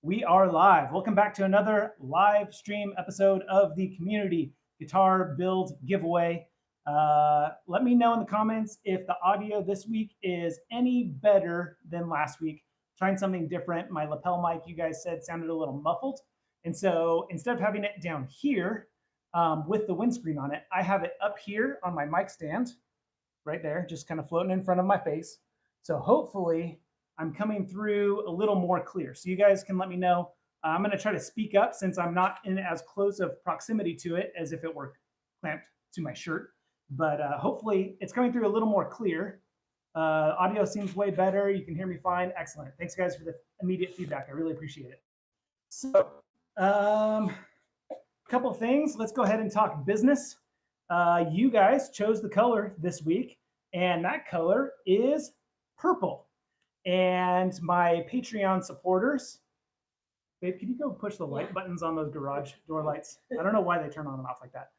We are live. Welcome back to another live stream episode of the Community Guitar Build Giveaway. Let me know in the comments if the audio this week is any better than last week. Trying something different. My lapel mic, you guys said, sounded a little muffled. And so instead of having it down here with the windscreen on it, I have it up here on my mic stand, right there, just kind of floating in front of my face. So hopefully I'm coming through a little more clear. So you guys can let me know. I'm going to try to speak up since I'm not in as close of proximity to it as if it were clamped to my shirt. But hopefully it's coming through a little more clear. Audio seems way better. You can hear me fine. Excellent. Thanks, guys, for the immediate feedback. I really appreciate it. So a couple things. Let's go ahead and talk business. You guys chose the color this week, and that color is purple. And my Patreon supporters, babe, can you go push the light buttons on those garage door lights? I don't know why they turn on and off like that.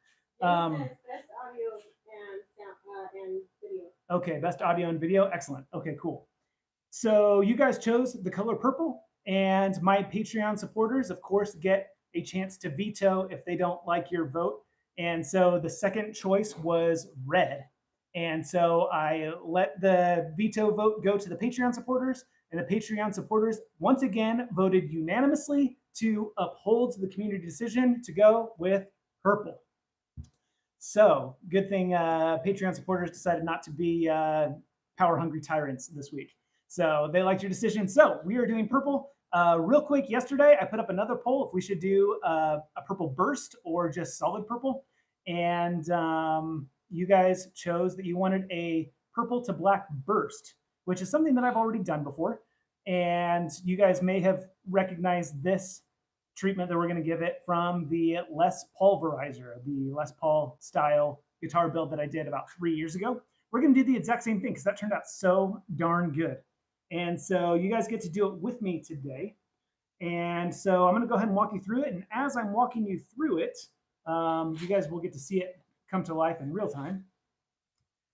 Best audio and video. Okay, best audio and video. Excellent. Okay, cool. So you guys chose the color purple, and my Patreon supporters, of course, get a chance to veto if they don't like your vote. And so the second choice was red. And so I let the veto vote go to the Patreon supporters, and the Patreon supporters once again voted unanimously to uphold the community decision to go with purple. So good thing Patreon supporters decided not to be power-hungry tyrants this week. So they liked your decision. So we are doing purple. Real quick, yesterday I put up another poll if we should do a purple burst or just solid purple. And you guys chose that you wanted a purple to black burst, which is something that I've already done before. And you guys may have recognized this treatment that we're going to give it from the Les Pulverizer, the Les Paul style guitar build that I did about 3 years ago. We're going to do the exact same thing because that turned out so darn good. And so you guys get to do it with me today. And so I'm going to go ahead and walk you through it. And as I'm walking you through it, you guys will get to see it come to life in real time.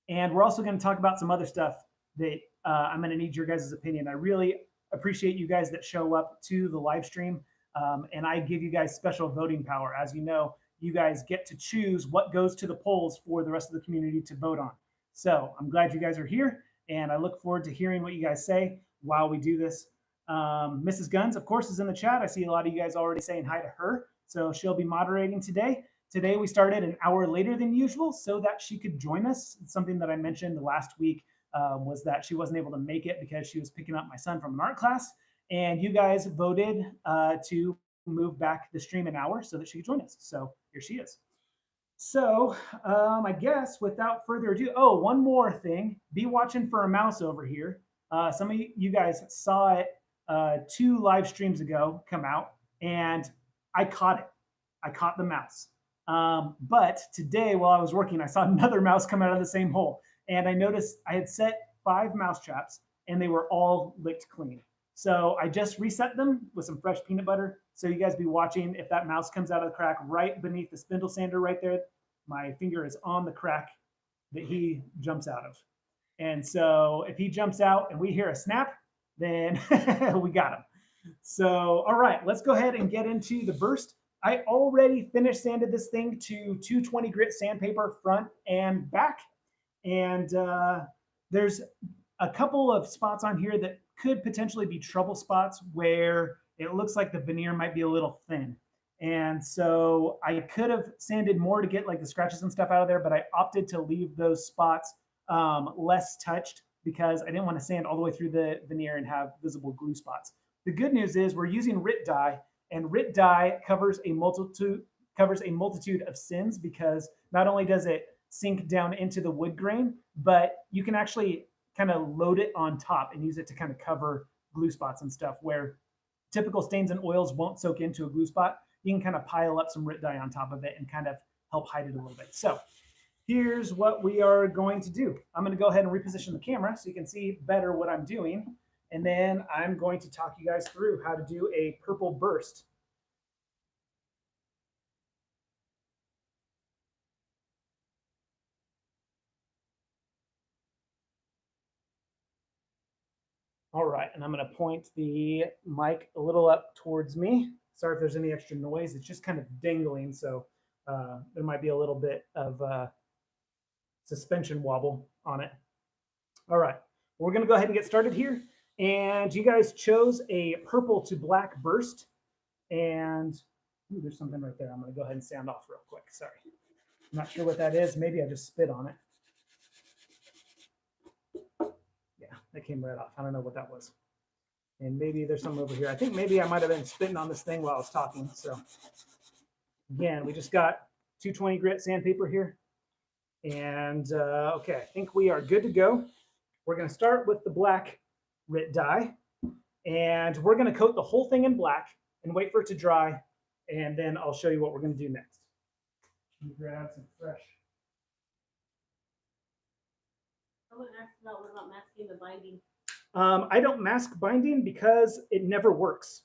And we're also going to talk about some other stuff that I'm going to need your guys' opinion. I really appreciate you guys that show up to the live stream. And I give you guys special voting power. As you know, you guys get to choose what goes to the polls for the rest of the community to vote on. So I'm glad you guys are here, and I look forward to hearing what you guys say while we do this. Mrs. Guns, of course, is in the chat. I see a lot of you guys already saying hi to her. So she'll be moderating today. Today we started an hour later than usual so that she could join us. It's something that I mentioned last week was that she wasn't able to make it because she was picking up my son from an art class. And you guys voted to move back the stream an hour so that she could join us. So here she is. So I guess without further ado, oh, one more thing. Be watching for a mouse over here. Some of you guys saw it 2 live streams ago come out, and I caught it. I caught the mouse. But today, while I was working, I saw another mouse come out of the same hole. And I noticed I had set 5 mouse traps, and they were all licked clean. So I just reset them with some fresh peanut butter. So you guys be watching if that mouse comes out of the crack right beneath the spindle sander right there. My finger is on the crack that he jumps out of. And so if he jumps out and we hear a snap, then we got him. So, all right, let's go ahead and get into the burst. I already finished sanded this thing to 220 grit sandpaper front and back. And there's a couple of spots on here that could potentially be trouble spots where it looks like the veneer might be a little thin. And so I could have sanded more to get like the scratches and stuff out of there, but I opted to leave those spots less touched because I didn't want to sand all the way through the veneer and have visible glue spots. The good news is we're using RIT dye, and RIT dye covers a multitude of sins because not only does it sink down into the wood grain, but you can actually kind of load it on top and use it to kind of cover glue spots and stuff where typical stains and oils won't soak into a glue spot. You can kind of pile up some RIT dye on top of it and kind of help hide it a little bit. So here's what we are going to do. I'm going to go ahead and reposition the camera so you can see better what I'm doing. And then I'm going to talk you guys through how to do a purple burst. All right, and I'm going to point the mic a little up towards me. Sorry if there's any extra noise. It's just kind of dangling, so there might be a little bit of suspension wobble on it. All right, we're going to go ahead and get started here. And you guys chose a purple to black burst. And ooh, there's something right there. I'm going to go ahead and sound off real quick. Sorry. I'm not sure what that is. Maybe I just spit on it. Yeah, that came right off. I don't know what that was. And maybe there's something over here. I think maybe I might have been spitting on this thing while I was talking. So again, we just got 220 grit sandpaper here. And okay, I think we are good to go. We're going to start with the black grit dye. And we're going to coat the whole thing in black and wait for it to dry. And then I'll show you what we're going to do next. Let me grab some fresh. Someone asked about what about masking the binding? I don't mask binding because it never works.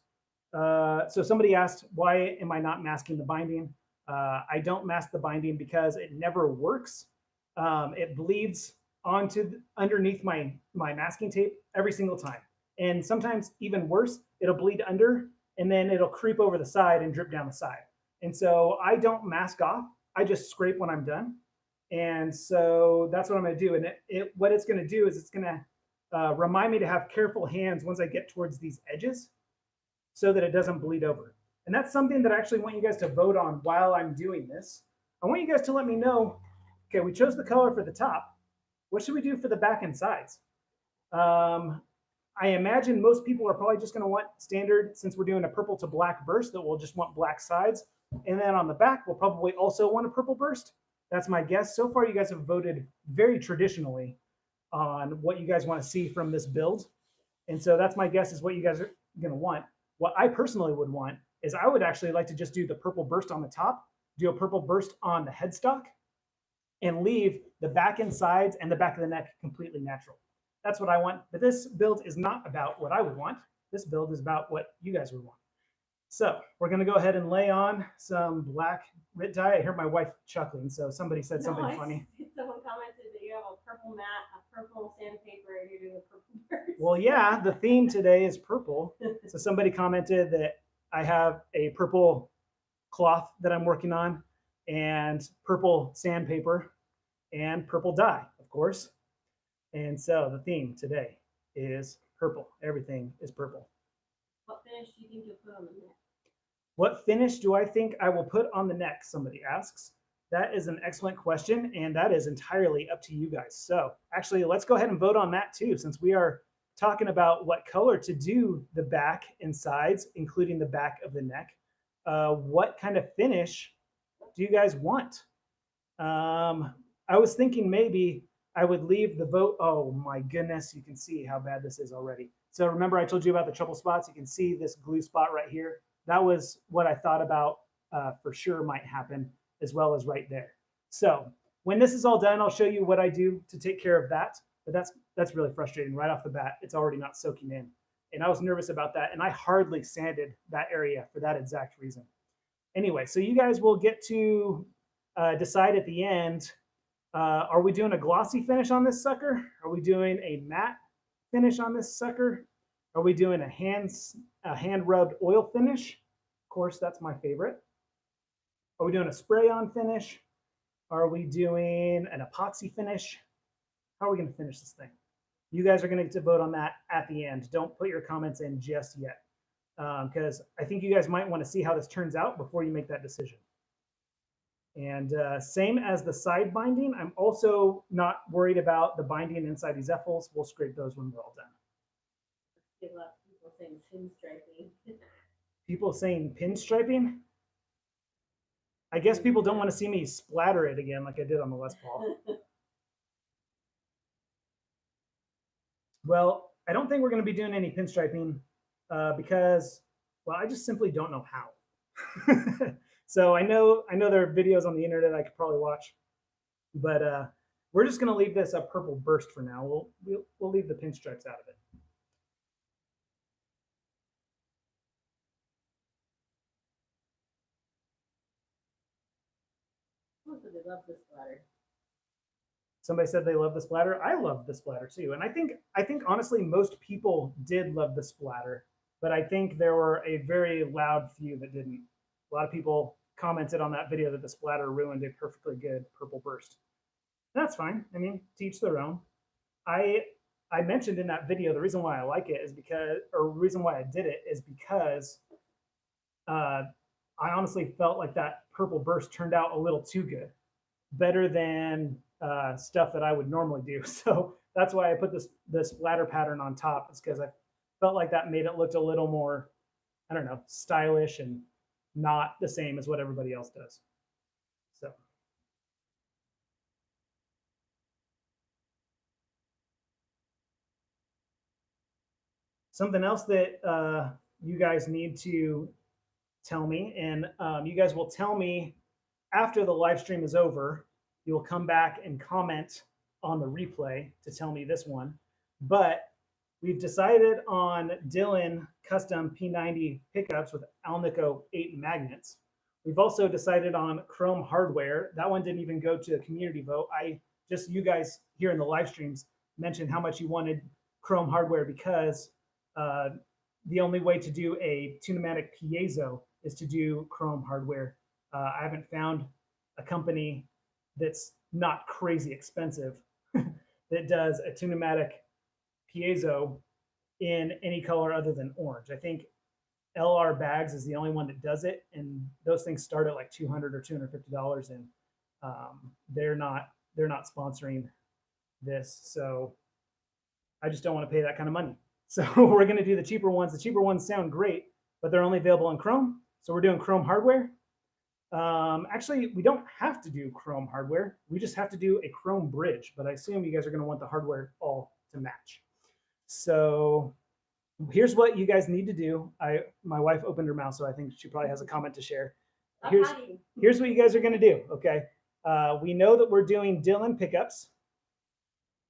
So somebody asked, why am I not masking the binding? I don't mask the binding because it never works. It bleeds underneath my masking tape every single time. And sometimes even worse, it'll bleed under and then it'll creep over the side and drip down the side. And so I don't mask off. I just scrape when I'm done. And so that's what I'm going to do. And what it's going to do is it's going to remind me to have careful hands once I get towards these edges so that it doesn't bleed over. And that's something that I actually want you guys to vote on while I'm doing this. I want you guys to let me know, okay, we chose the color for the top. What should we do for the back and sides? I imagine most people are probably just going to want standard, since we're doing a purple to black burst, that we'll just want black sides. And then on the back, we'll probably also want a purple burst. That's my guess. So far, you guys have voted very traditionally on what you guys want to see from this build. And so that's my guess is what you guys are going to want. What I personally would want is I would actually like to just do the purple burst on the top, do a purple burst on the headstock, and leave the back and sides and the back of the neck completely natural. That's what I want. But this build is not about what I would want. This build is about what you guys would want. So we're going to go ahead and lay on some black grit dye. I hear my wife chuckling, so somebody said something funny. Someone commented that you have a purple mat, a purple sandpaper, and you're doing a purple burst. Well, yeah, the theme today is purple. So somebody commented that I have a purple cloth that I'm working on and purple sandpaper and purple dye, of course. And so the theme today is purple. Everything is purple. What finish do you think you'll put on the neck? What finish do I think I will put on the neck? Somebody asks. That is an excellent question, and that is entirely up to you guys. So actually, let's go ahead and vote on that too, since we are talking about what color to do the back and sides, including the back of the neck. What kind of finish do you guys want? I was thinking maybe I would leave the vote. Oh my goodness, you can see how bad this is already. So remember I told you about the trouble spots? You can see this glue spot right here. That was what I thought about for sure might happen, as well as right there. So when this is all done, I'll show you what I do to take care of that. But that's really frustrating right off the bat. It's already not soaking in. And I was nervous about that. And I hardly sanded that area for that exact reason. Anyway, so you guys will get to decide at the end, are we doing a glossy finish on this sucker? Are we doing a matte finish on this sucker? Are we doing a hand rubbed oil finish? Of course, that's my favorite. Are we doing a spray on finish? Are we doing an epoxy finish? How are we going to finish this thing? You guys are going to get to vote on that at the end. Don't put your comments in just yet, because I think you guys might want to see how this turns out before you make that decision. And same as the side binding, I'm also not worried about the binding inside these F-holes. We'll scrape those when we're all done. People saying pinstriping. People saying pinstriping? I guess people don't want to see me splatter it again like I did on the Les Paul. Well, I don't think we're going to be doing any pinstriping because, well, I just simply don't know how. So I know there are videos on the internet I could probably watch, but we're just going to leave this a purple burst for now. We'll leave the pinstripes out of it. They love the splatter. Somebody said they love the splatter. I love the splatter too. And I think honestly most people did love the splatter, but I think there were a very loud few that didn't. A lot of people commented on that video that the splatter ruined a perfectly good purple burst. That's fine. I mean, teach their own. I I mentioned in that video the reason why I like it is because, or the reason why I did it is because uh, I honestly felt like that purple burst turned out a little too good, better than stuff that I would normally do. So that's why I put the splatter pattern on top. It's because I felt like that made it look a little more, I don't know, stylish and not the same as what everybody else does. So something else that you guys need to tell me, and you guys will tell me after the live stream is over. You will come back and comment on the replay to tell me this one. But we've decided on Dylan custom P90 pickups with Alnico 8 magnets. We've also decided on Chrome hardware. That one didn't even go to a community vote. I just, you guys here in the live streams mentioned how much you wanted Chrome hardware because uh, the only way to do a tunematic piezo is to do Chrome hardware. I haven't found a company that's not crazy expensive that does a tunematic piezo in any color other than orange. I think LR Bags is the only one that does it, and those things start at like $200 or $250, and they're not sponsoring this, so I just don't want to pay that kind of money. So we're going to do the cheaper ones. The cheaper ones sound great, but they're only available in Chrome. So we're doing Chrome hardware. Actually, we don't have to do Chrome hardware. We just have to do a Chrome bridge, but I assume you guys are going to want the hardware all to match. So here's what you guys need to do. My wife opened her mouth, so I think she probably has a comment to share. Here's what you guys are going to do. Okay, we know that we're doing Dylan pickups,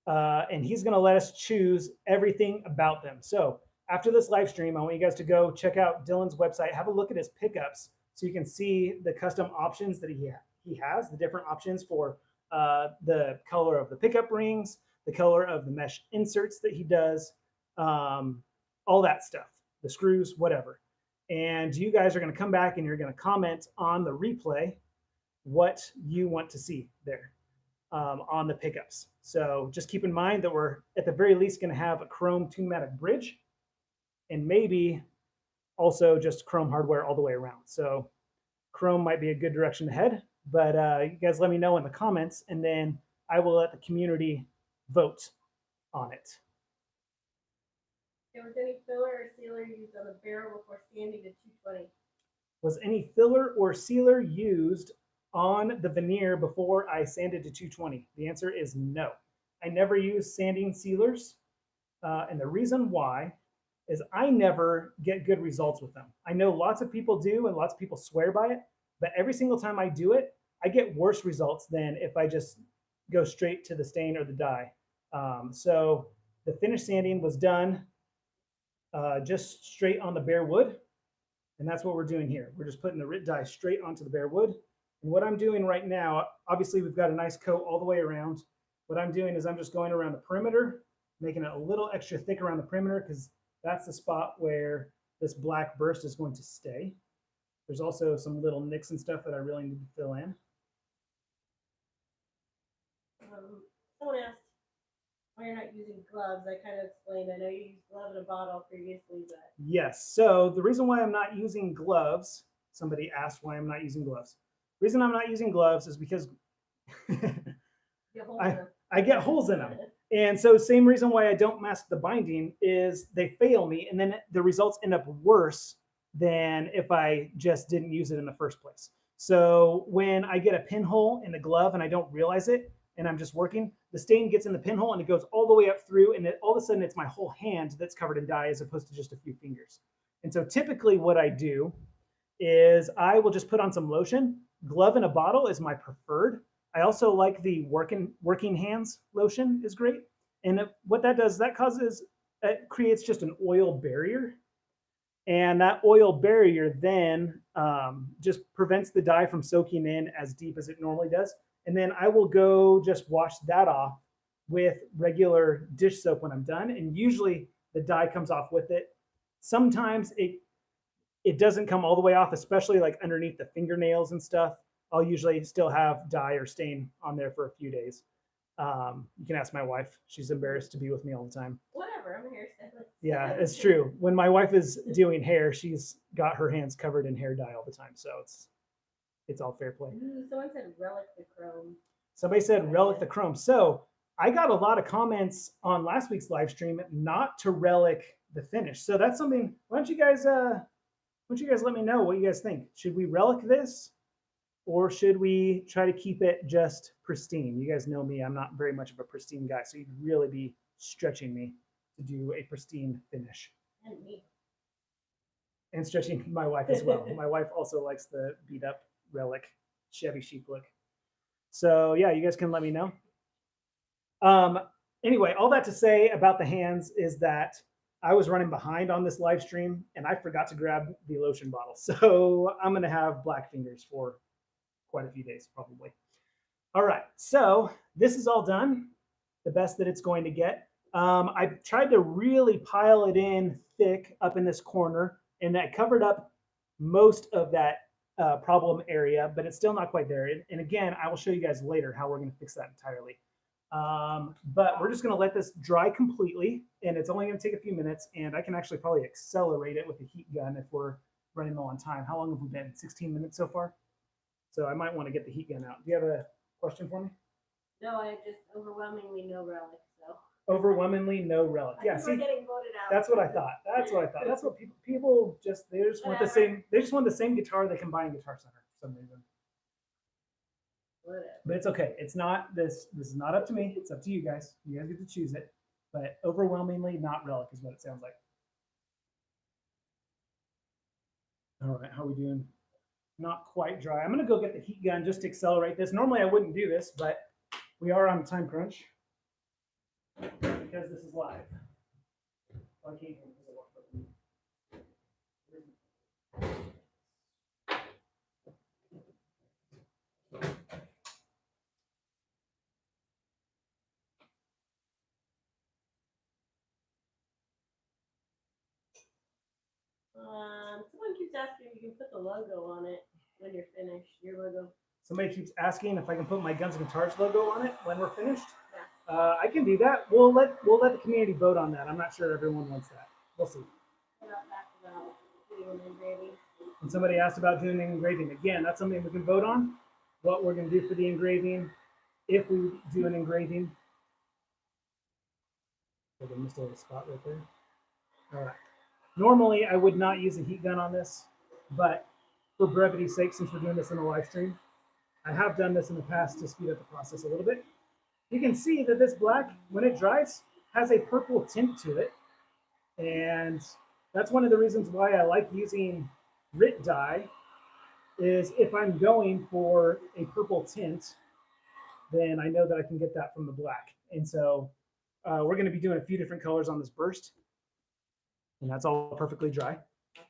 and he's going to let us choose everything about them. So after this live stream, I want you guys to go check out Dylan's website, have a look at his pickups, so you can see the custom options that he has, the different options for the color of the pickup rings, the color of the mesh inserts that he does, all that stuff, the screws, whatever. And you guys are going to come back and you're going to comment on the replay what you want to see there on the pickups. So just keep in mind that we're at the very least going to have a Chrome tunematic bridge and maybe also just Chrome hardware all the way around. So Chrome might be a good direction to head, but you guys let me know in the comments, and then I will let the community vote on it. Was any filler or sealer used on the barrel before sanding to 220? Was any filler or sealer used on the veneer before I sanded to 220? The answer is no. I never use sanding sealers, and the reason why is I never get good results with them. I know lots of people do, and lots of people swear by it, but every single time I do it, I get worse results than if I just go straight to the stain or the dye. So the finish sanding was done just straight on the bare wood, and that's what we're doing here. We're just putting the RIT dye straight onto the bare wood. And what I'm doing right now, obviously we've got a nice coat all the way around. What I'm doing is I'm just going around the perimeter, making it a little extra thick around the perimeter because that's the spot where this black burst is going to stay. There's also some little nicks and stuff that I really need to fill in. Someone asked why you're not using gloves. I kind of explained. I know you used glove in a bottle previously, but yes. So the reason why I'm not using gloves, somebody asked why I'm not using gloves. The reason I'm not using gloves is because I get holes in them. And so same reason why I don't mask the binding is they fail me, and then the results end up worse than if I just didn't use it in the first place. So when I get a pinhole in the glove and I don't realize it, and I'm just working, the stain gets in the pinhole and it goes all the way up through, and all of a sudden it's my whole hand that's covered in dye as opposed to just a few fingers. And so typically what I do is I will just put on some lotion. Glove in a bottle is my preferred. I also like the working hands lotion is great. And what that does, it creates just an oil barrier. And that oil barrier then just prevents the dye from soaking in as deep as it normally does. and then I will go just wash that off with regular dish soap when I'm done. And usually the dye comes off with it. Sometimes it doesn't come all the way off, especially like underneath the fingernails and stuff. I'll usually still have dye or stain on there for a few days. You can ask my wife. She's embarrassed to be with me all the time. Whatever, I'm a hairstylist. Yeah, it's true. When my wife is doing hair, she's got her hands covered in hair dye all the time. So it's all fair play. Ooh, someone said relic the chrome. Somebody said relic the chrome. So I got a lot of comments on last week's live stream not to relic the finish. So that's something. Why don't you guys let me know what you guys think? Should we relic this, or should we try to keep it just pristine? You guys know me; I'm not very much of a pristine guy, so you'd really be stretching me to do a pristine finish. And me. And stretching my wife as well. My wife also likes the beat up relic Chevy Chic look. So yeah, you guys can let me know. Anyway, all that to say about the hands is that I was running behind on this live stream and I forgot to grab the lotion bottle. So I'm going to have black fingers for quite a few days, probably. All right, so this is all done, the best that it's going to get. I tried to really pile it in thick up in this corner, and that covered up most of that problem area, but it's still not quite there. And again, I will show you guys later how we're going to fix that entirely. But we're just going to let this dry completely, and it's only going to take a few minutes, and I can actually probably accelerate it with a heat gun if we're running low on time. How long have we been? 16 minutes so far? So I might want to get the heat gun out. Do you have a question for me? No, I just overwhelmingly no relic, so. Overwhelmingly no relic. Yeah, see, we're getting voted out. that's what I thought. That's what I thought. That's what people just want the same. They just want the same guitar they can buy in Guitar Center for some reason. Whatever. But it's okay. It's not this. This is not up to me. It's up to you guys. You guys get to choose it. But overwhelmingly not relic is what it sounds like. All right, how are we doing? Not quite dry. I'm gonna go get the heat gun just to accelerate this. Normally I wouldn't do this, but we are on a time crunch because this is live. I can't hear because I walked up. Someone keeps asking if you can put the logo on it when you're finished, your logo. Somebody keeps asking if I can put my Guns and Guitars logo on it when we're finished. Yeah. I can do that. We'll let the community vote on that. I'm not sure everyone wants that. We'll see. And somebody asked about doing the engraving. Again, that's something we can vote on. What we're going to do for the engraving, if we do an engraving. I missed a little spot right there. All right. Normally, I would not use a heat gun on this, but for brevity's sake, since we're doing this in a live stream, I have done this in the past to speed up the process a little bit. You can see that this black, when it dries, has a purple tint to it. And that's one of the reasons why I like using RIT dye, is if I'm going for a purple tint, then I know that I can get that from the black. And so we're going to be doing a few different colors on this burst. And that's all perfectly dry. Like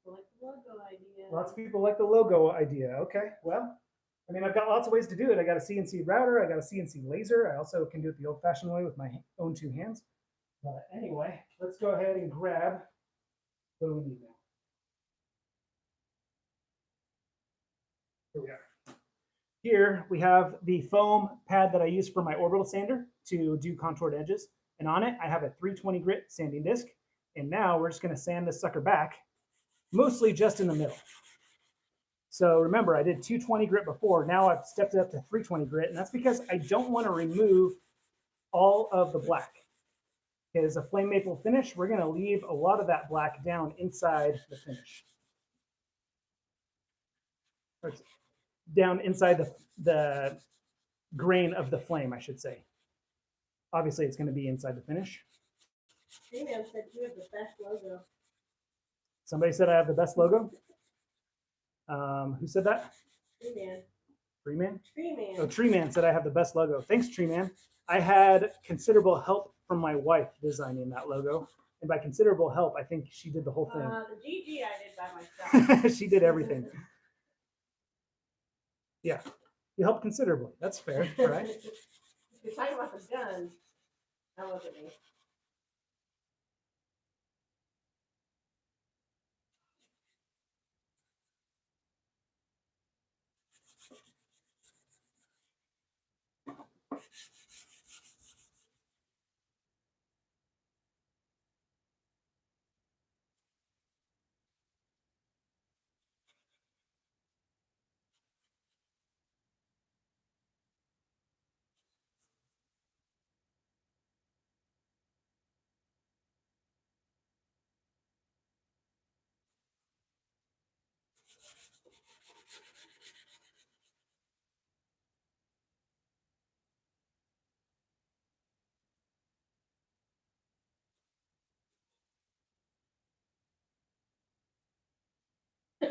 the logo idea. Lots of people like the logo idea. Okay, well, I mean, I've got lots of ways to do it. I got a CNC router. I got a CNC laser. I also can do it the old-fashioned way with my own two hands. But anyway, let's go ahead and grab what do we need now. Here we are. Here we have the foam pad that I use for my orbital sander to do contoured edges. And on it, I have a 320 grit sanding disc. And now we're just going to sand this sucker back, mostly just in the middle. So remember, I did 220 grit before. Now I've stepped it up to 320 grit, and that's because I don't want to remove all of the black. Because a flame maple finish, we're going to leave a lot of that black down inside the finish. Down inside the grain of the flame, I should say. Obviously, it's going to be inside the finish. Freeman said you have the best logo. Somebody said I have the best logo. Who said that? Freeman. Freeman? Freeman. Oh, Treeman said I have the best logo. Thanks, Treeman. I had considerable help from my wife designing that logo. And by considerable help, I think she did the whole thing. The GG I did by myself. She did everything. Yeah. You helped considerably. That's fair, right? If you're talking about the gun, that wasn't me.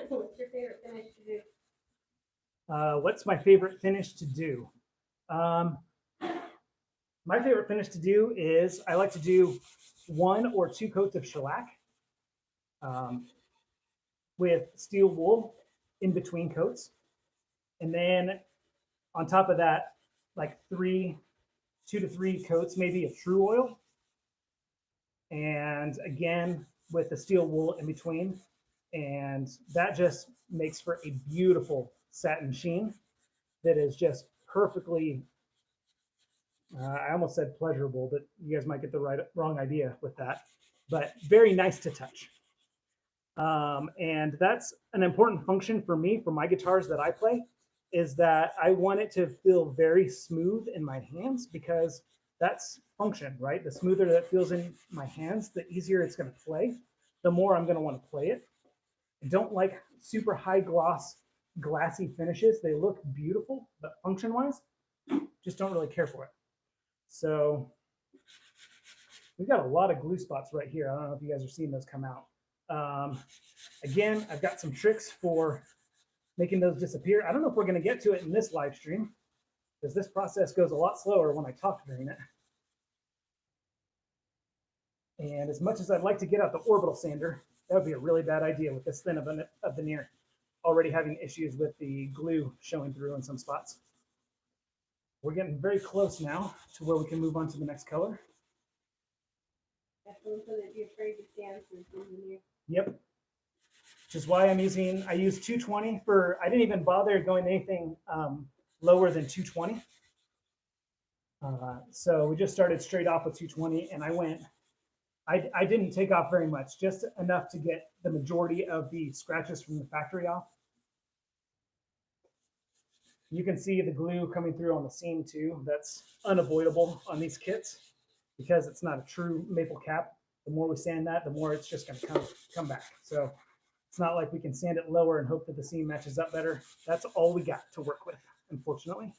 What's your favorite finish to do? What's my favorite finish to do? Um, my favorite finish to do is I like to do 1 or 2 coats of shellac um, with steel wool in between coats. And then on top of that, like 2 to 3 coats, maybe of true oil. And again, with the steel wool in between. And that just makes for a beautiful satin sheen that is just perfectly, I almost said pleasurable, but you guys might get the wrong idea with that, but very nice to touch. And that's an important function for me, for my guitars that I play, is that I want it to feel very smooth in my hands, because that's function, right? The smoother that feels in my hands, the easier it's going to play, the more I'm going to want to play it. I don't like super high gloss, glassy finishes. They look beautiful, but function wise, just don't really care for it. So we've got a lot of glue spots right here. I don't know if you guys are seeing those come out. Again, I've got some tricks for making those disappear. I don't know if we're going to get to it in this live stream, because this process goes a lot slower when I talk during it. And as much as I'd like to get out the orbital sander, that would be a really bad idea with this thin of a veneer already having issues with the glue showing through in some spots. We're getting very close now to where we can move on to the next color. Definitely shouldn't be afraid to stand for the veneer. Yep. Which is why I use 220 for, I didn't even bother going anything lower than 220. So we just started straight off with 220, and I didn't take off very much, just enough to get the majority of the scratches from the factory off. You can see the glue coming through on the seam too. That's unavoidable on these kits because it's not a true maple cap. The more we sand that, the more it's just going to come back. So it's not like we can sand it lower and hope that the seam matches up better. That's all we got to work with, unfortunately.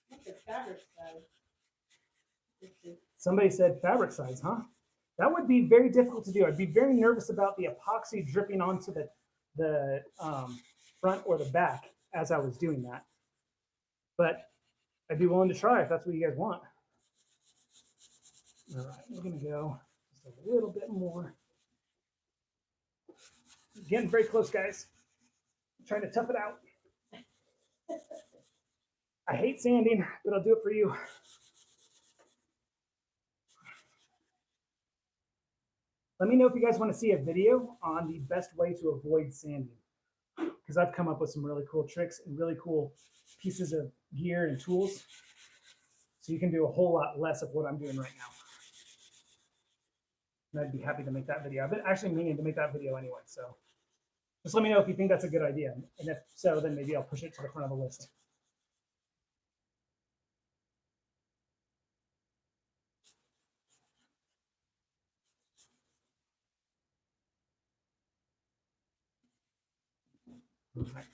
What's the fabric size? Somebody said fabric size, huh? That would be very difficult to do. I'd be very nervous about the epoxy dripping onto the front or the back as I was doing that. But I'd be willing to try if that's what you guys want. All right, we're gonna go just a little bit more. Getting very close, guys. I'm trying to tough it out. I hate sanding, but I'll do it for you. Let me know if you guys want to see a video on the best way to avoid sanding, because I've come up with some really cool tricks and really cool pieces of gear and tools, so you can do a whole lot less of what I'm doing right now. And I'd be happy to make that video. I've been actually meaning to make that video anyway, so just let me know if you think that's a good idea, and if so, then maybe I'll push it to the front of the list. All right.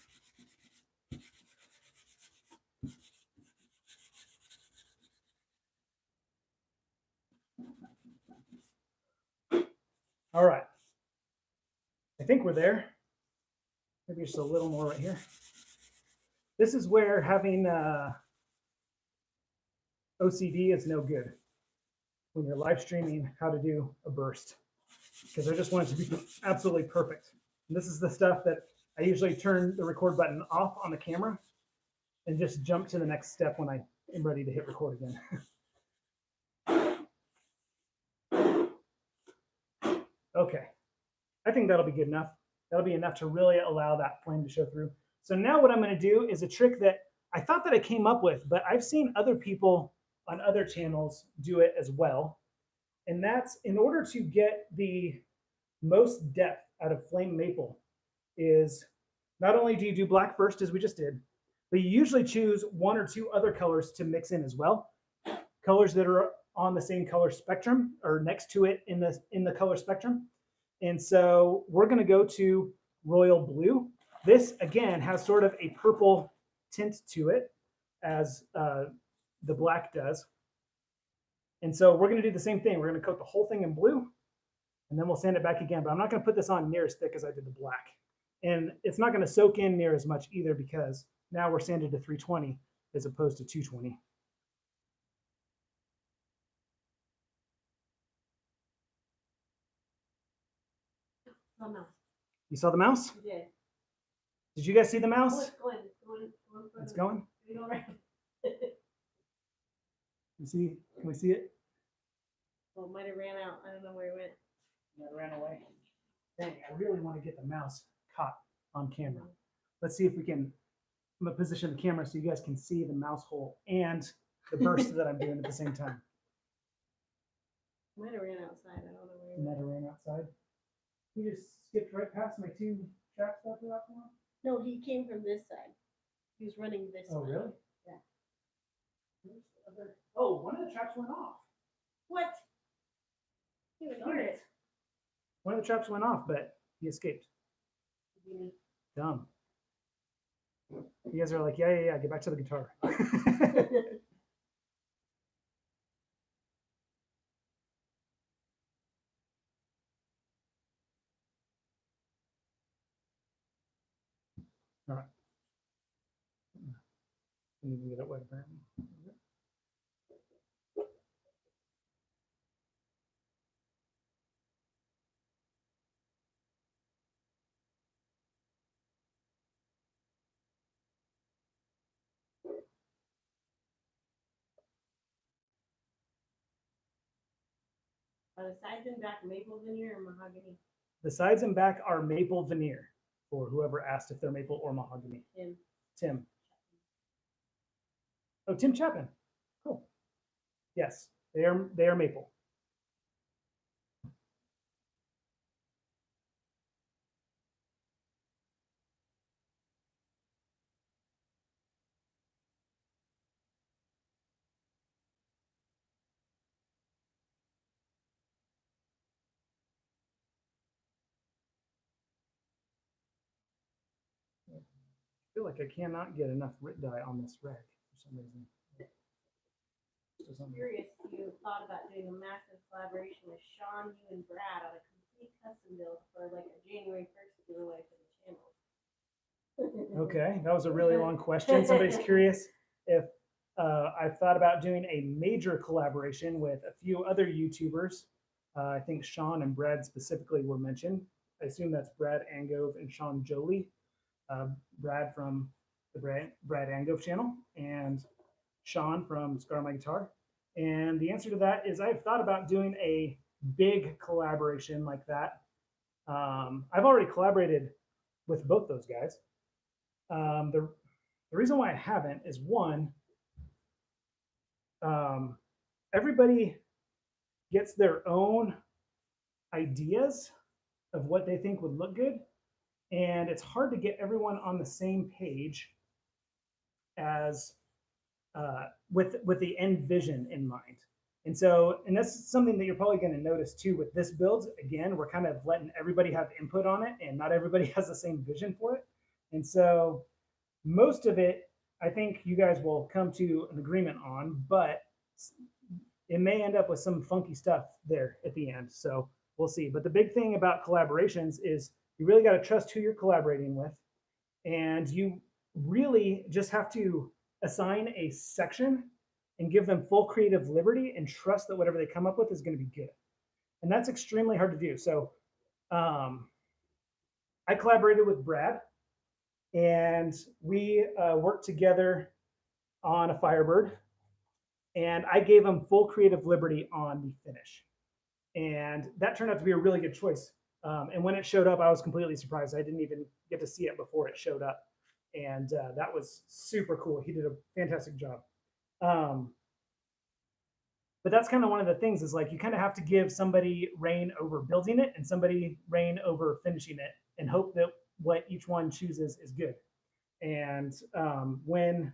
All right. I think we're there. Maybe just a little more right here. This is where having OCD is no good when you're live streaming how to do a burst, because I just want it to be absolutely perfect. And this is the stuff that I usually turn the record button off on the camera and just jump to the next step when I am ready to hit record again. Okay, I think that'll be good enough. That'll be enough to really allow that flame to show through. So now what I'm going to do is a trick that I thought that I came up with, but I've seen other people on other channels do it as well. And that's in order to get the most depth out of flame maple is not only do you do black first as we just did, but you usually choose one or two other colors to mix in as well. Colors that are on the same color spectrum or next to it in the color spectrum. And so we're going to go to royal blue. This again has sort of a purple tint to it as the black does. And so we're going to do the same thing. We're going to coat the whole thing in blue and then we'll sand it back again. But I'm not going to put this on near as thick as I did the black. And it's not going to soak in near as much either because now we're sanded to 320 as opposed to 220. You saw the mouse? You did. Did you guys see the Oh, mouse? it's going. It's going. It's going. You know, right? You see? Can we see it? Well, it might have ran out. I don't know where it went. Yeah, it ran away. Dang, I really want to get the mouse caught on camera. Let's see if we can. I'm gonna position the camera so you guys can see the mouse hole and the burst that I'm doing at the same time. It might have ran outside. I don't know where it And went. that ran outside. You just skipped right past my two trap stuff for that one. No, he came from this side. He was running this Oh, way. really? Yeah. Oh, one of the traps went off. What? You didn't hear it. One of the traps went off, but he escaped. You Dumb. You guys are like, yeah, get back to the guitar. All right. You can get it wet apparently. Are the sides and back maple veneer or mahogany? The sides and back are maple veneer for whoever asked if they're maple or mahogany. Tim. Oh, Tim Chapman. Cool. Yes, they are maple. I feel like I cannot get enough Rit dye on this rag for some reason. I'm curious if you thought about doing a massive collaboration with Sean, you, and Brad on a complete custom build for like a January 1st giveaway for the channel. Okay, that was a really long question. Somebody's curious if I've thought about doing a major collaboration with a few other YouTubers. I think Sean and Brad specifically were mentioned. I assume that's Brad Angove and Sean Jolie. Brad from the Brad Angove channel and Sean from Scar My Guitar. And the answer to that is I've thought about doing a big collaboration like that. I've already collaborated with both those guys. The reason why I haven't is one, everybody gets their own ideas of what they think would look good. And it's hard to get everyone on the same page as with the end vision in mind. And so, and that's something that you're probably going to notice too with this build. Again, we're kind of letting everybody have input on it and not everybody has the same vision for it. And so most of it, I think you guys will come to an agreement on, but it may end up with some funky stuff there at the end. So we'll see. But the big thing about collaborations is you really got to trust who you're collaborating with. And you really just have to assign a section and give them full creative liberty and trust that whatever they come up with is going to be good. And that's extremely hard to do. So I collaborated with Brad and we worked together on a Firebird, and I gave him full creative liberty on the finish, and that turned out to be a really good choice. And when it showed up, I was completely surprised. I didn't even get to see it before it showed up, and that was super cool. He did a fantastic job. Um, but that's kind of one of the things is like you kind of have to give somebody reign over building it and somebody reign over finishing it, and hope that what each one chooses is good. And when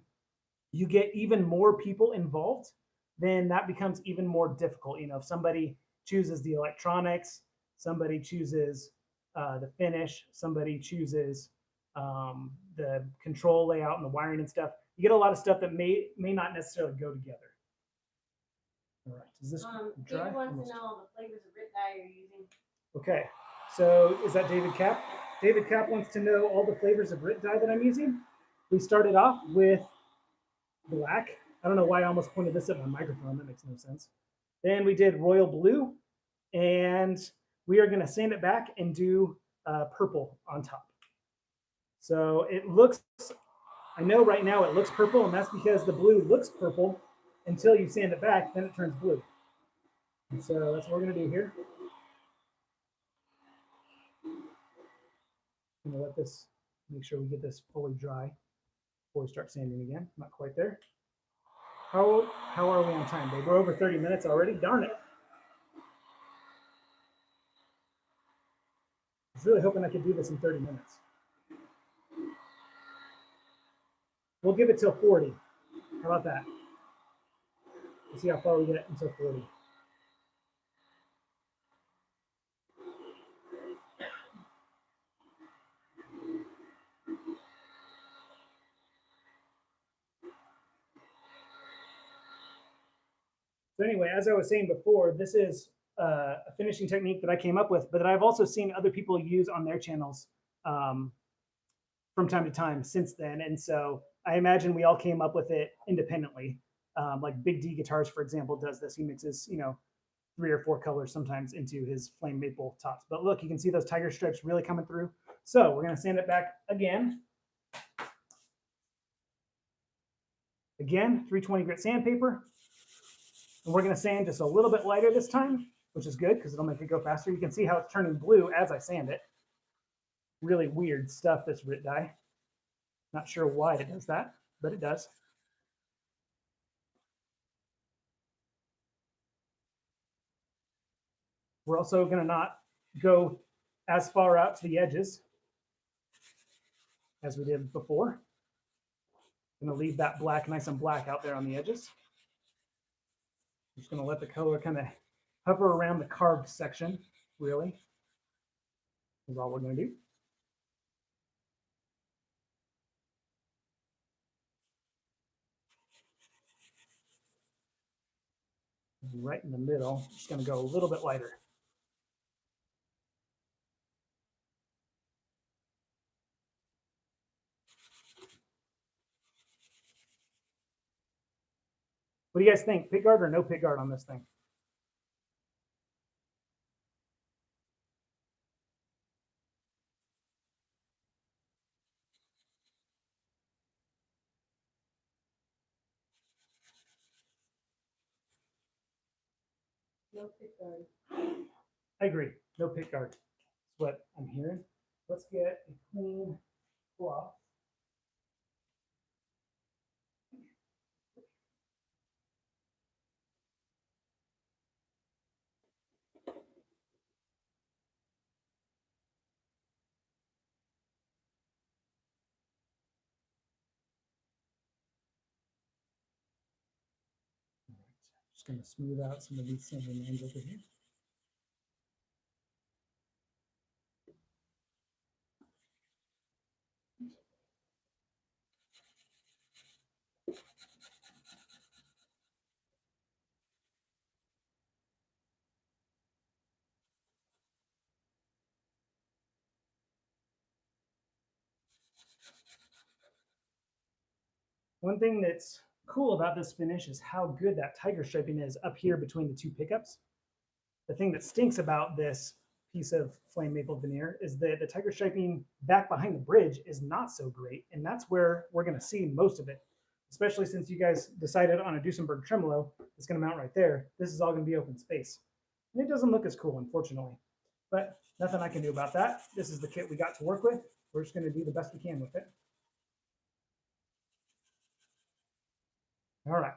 you get even more people involved, then that becomes even more difficult. You know, if somebody chooses the electronics, somebody chooses the finish, somebody chooses the control layout and the wiring and stuff, you get a lot of stuff that may not necessarily go together. All right, is this dry? David wants to know all the flavors of Rit dye you're using. Okay, so is that David Cap? David Cap wants to know all the flavors of Rit dye that I'm using. We started off with black. I don't know why I almost pointed this at my microphone. That makes no sense. Then we did royal blue, and we are going to sand it back and do purple on top. So it looks, I know right now it looks purple, and that's because the blue looks purple until you sand it back, then it turns blue. And so that's what we're going to do here. I'm going to let this, make sure we get this fully dry before we start sanding again. Not quite there. How are we on time, babe? We're over 30 minutes already. Darn it. I was really hoping I could do this in 30 minutes. We'll give it till 40. How about that? We'll see how far we get until 40. So anyway, as I was saying before, this is a finishing technique that I came up with, but that I've also seen other people use on their channels from time to time since then. And so I imagine we all came up with it independently. Like Big D Guitars, for example, does this. He mixes, 3 or 4 colors sometimes into his flame maple tops. But look, you can see those tiger stripes really coming through. So we're going to sand it back again. Again, 320 grit sandpaper. And we're going to sand just a little bit lighter this time, which is good because it'll make it go faster. You can see how it's turning blue as I sand it. Really weird stuff, this Rit dye. Not sure why it does that, but it does. We're also going to not go as far out to the edges as we did before. I'm going to leave that black nice and black out there on the edges. I'm just going to let the color kind of hover around the carved section, really. Is all we're going to do. Right in the middle, just going to go a little bit lighter. What do you guys think? Pick guard or no pick guard on this thing? No pick guard. I agree. No pick guard. That's what I'm hearing. Let's get a clean cloth. Just going to smooth out some of these sanding lines over here. One thing that's cool about this finish is how good that tiger striping is up here between the 2 pickups. The thing that stinks about this piece of flame maple veneer is that the tiger striping back behind the bridge is not so great. And that's where we're going to see most of it, especially since you guys decided on a Duesenberg tremolo that's going to mount right there. This is all going to be open space. And it doesn't look as cool, unfortunately. But nothing I can do about that. This is the kit we got to work with. We're just going to do the best we can with it. All right.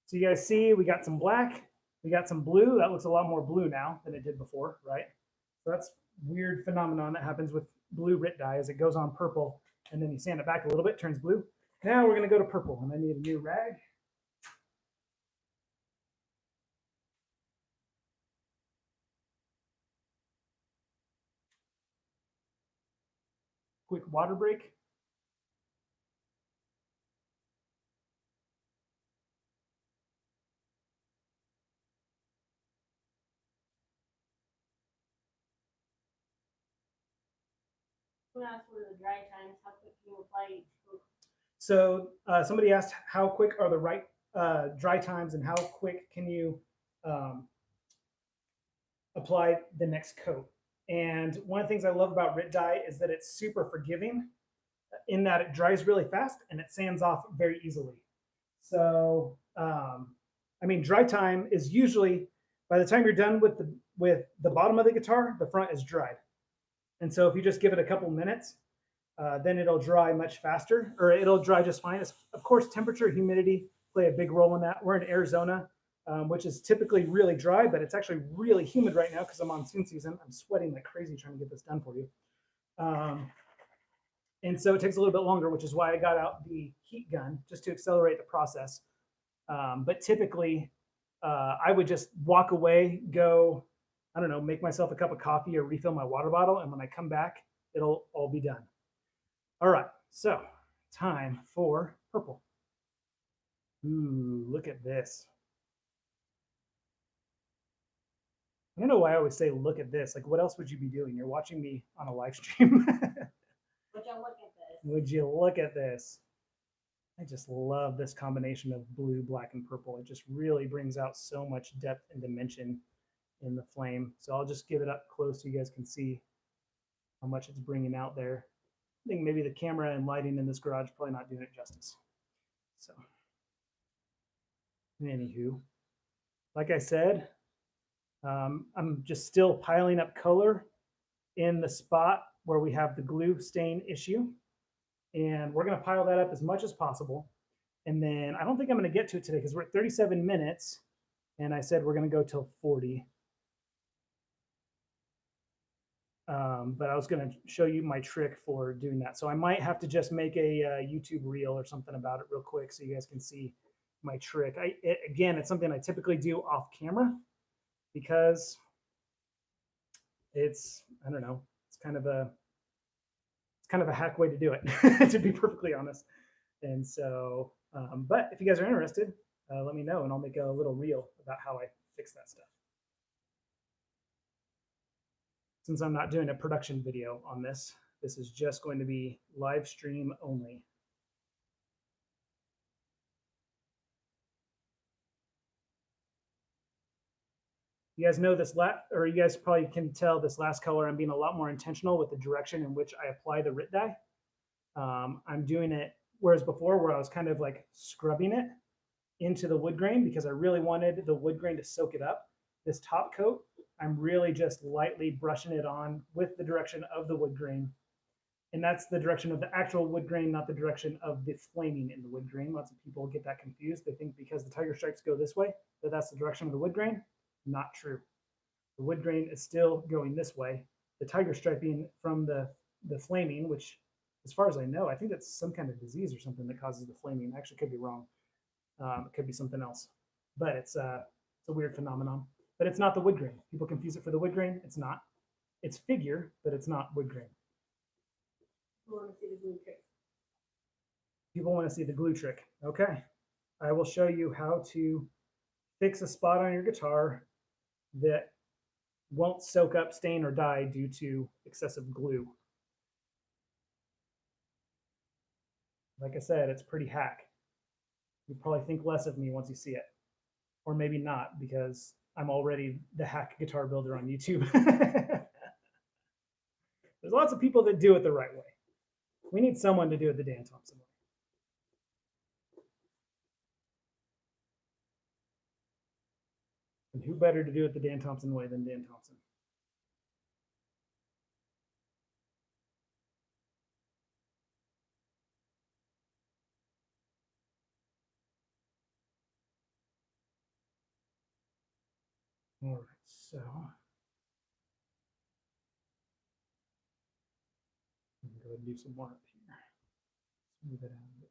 So you guys see we got some black, we got some blue. That looks a lot more blue now than it did before, right? So that's weird phenomenon that happens with blue RIT dye as it goes on purple and then you sand it back a little bit, turns blue. Now we're going to go to purple and I need a new rag. Quick water break. Who asked what are the dry times? How quick can you apply each coat? So somebody asked how quick are the right dry times and how quick can you apply the next coat. And one of the things I love about RIT dye is that it's super forgiving in that it dries really fast and it sands off very easily. So, I mean, dry time is usually by the time you're done with the bottom of the guitar, the front is dried. And so if you just give it a couple minutes, then it'll dry much faster, or it'll dry just fine. Of course, temperature, humidity play a big role in that. We're in Arizona, which is typically really dry, but it's actually really humid right now because I'm monsoon season. I'm sweating like crazy trying to get this done for you. And so it takes a little bit longer, which is why I got out the heat gun just to accelerate the process. But typically, I would just walk away, go, I don't know, make myself a cup of coffee or refill my water bottle. And when I come back, it'll all be done. All right, so time for purple. Ooh, look at this. I don't know why I always say, look at this. Like, what else would you be doing? You're watching me on a live stream. Would you look at this? Would you look at this? I just love this combination of blue, black, and purple. It just really brings out so much depth and dimension in the flame. So I'll just give it up close so you guys can see how much it's bringing out there. I think maybe the camera and lighting in this garage probably not doing it justice. So, anywho, like I said, I'm just still piling up color in the spot where we have the glue stain issue. And we're going to pile that up as much as possible. And then I don't think I'm going to get to it today because we're at 37 minutes. And I said we're going to go till 40. But I was going to show you my trick for doing that. So I might have to just make a YouTube reel or something about it real quick so you guys can see my trick. Again, it's something I typically do off camera because it's, I don't know, it's kind of a hack way to do it, to be perfectly honest. And so, but if you guys are interested, let me know and I'll make a little reel about how I fix that stuff. Since I'm not doing a production video on this, this is just going to be live stream only. You guys know this, or you guys probably can tell this last color, I'm being a lot more intentional with the direction in which I apply the RIT dye. I'm doing it, whereas before where I was kind of like scrubbing it into the wood grain because I really wanted the wood grain to soak it up. This top coat, I'm really just lightly brushing it on with the direction of the wood grain. And that's the direction of the actual wood grain, not the direction of the flaming in the wood grain. Lots of people get that confused. They think because the tiger stripes go this way, that that's the direction of the wood grain. Not true. The wood grain is still going this way. The tiger striping from the flaming, which as far as I know, I think that's some kind of disease or something that causes the flaming. I actually could be wrong. It could be something else. But it's a weird phenomenon. But it's not the wood grain. People confuse it for the wood grain. It's not. It's figure, but it's not wood grain. People want to see the glue trick. People want to see the glue trick. Okay. I will show you how to fix a spot on your guitar that won't soak up, stain, or dye due to excessive glue. Like I said, it's pretty hack. You probably think less of me once you see it. Or maybe not, because I'm already the hack guitar builder on YouTube. There's lots of people that do it the right way. We need someone to do it the Dan Thompson way. And who better to do it the Dan Thompson way than Dan Thompson? All right, so I'm going to go ahead and do some more up here. Smooth it out a bit.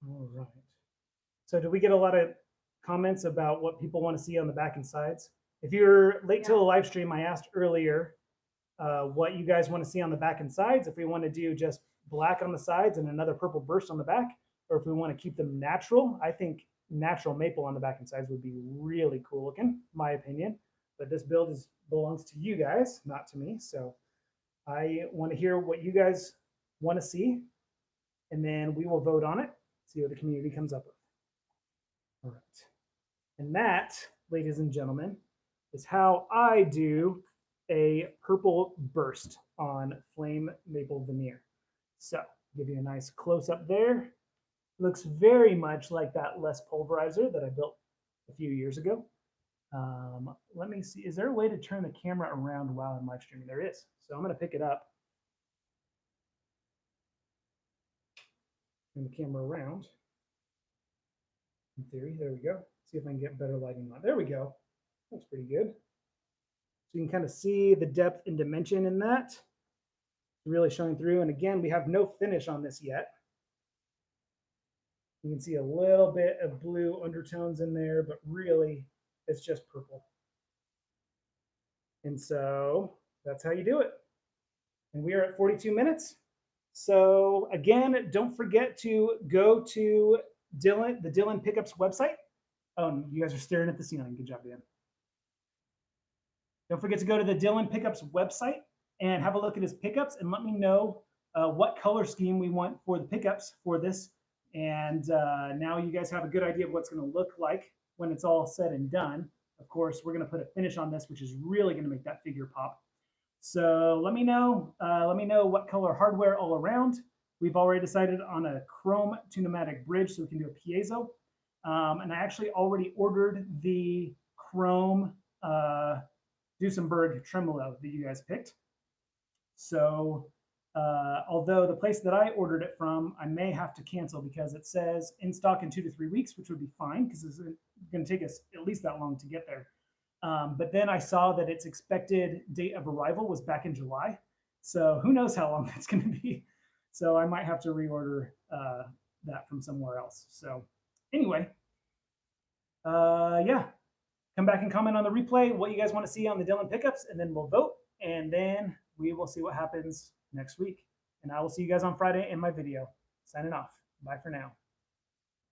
All right. So do we get a lot of comments about what people want to see on the back and sides? If you're late to the live stream, I asked earlier what you guys want to see on the back and sides. If we want to do just black on the sides and another purple burst on the back, or if we want to keep them natural. I think natural maple on the back and sides would be really cool looking, my opinion. But this build belongs to you guys, not to me. So I want to hear what you guys want to see, and then we will vote on it, see what the community comes up with. All right. And that, ladies and gentlemen, is how I do a purple burst on flame maple veneer. So give you a nice close up there. Looks very much like that less pulverizer that I built a few years ago. Let me see, is there a way to turn the camera around while I'm live streaming? There is. So I'm going to pick it up. Turn the camera around. In theory, there we go. See if I can get better lighting on. There we go. That's pretty good. So you can kind of see the depth and dimension in that. Really showing through. And again, we have no finish on this yet. You can see a little bit of blue undertones in there, but really it's just purple. And so that's how you do it. And we are at 42 minutes. So again, don't forget to go to the Dylan Pickups website. Oh, you guys are staring at the ceiling. Good job, Dan. Don't forget to go to the Dylan Pickups website and have a look at his pickups and let me know what color scheme we want for the pickups for this. And now you guys have a good idea of what's going to look like when it's all said and done. Of course, we're going to put a finish on this, which is really going to make that figure pop. So let me know what color hardware all around. We've already decided on a chrome to pneumatic bridge, so we can do a piezo. And I actually already ordered the chrome Duesenberg tremolo that you guys picked. So although the place that I ordered it from, I may have to cancel because it says in stock in 2 to 3 weeks, which would be fine because it's going to take us at least that long to get there. But then I saw that its expected date of arrival was back in July. So who knows how long that's going to be. So I might have to reorder that from somewhere else. So anyway, yeah, come back and comment on the replay what you guys want to see on the Dylan pickups, and then we'll vote, and then we will see what happens next week. And I will see you guys on Friday in my video. Signing off. Bye for now.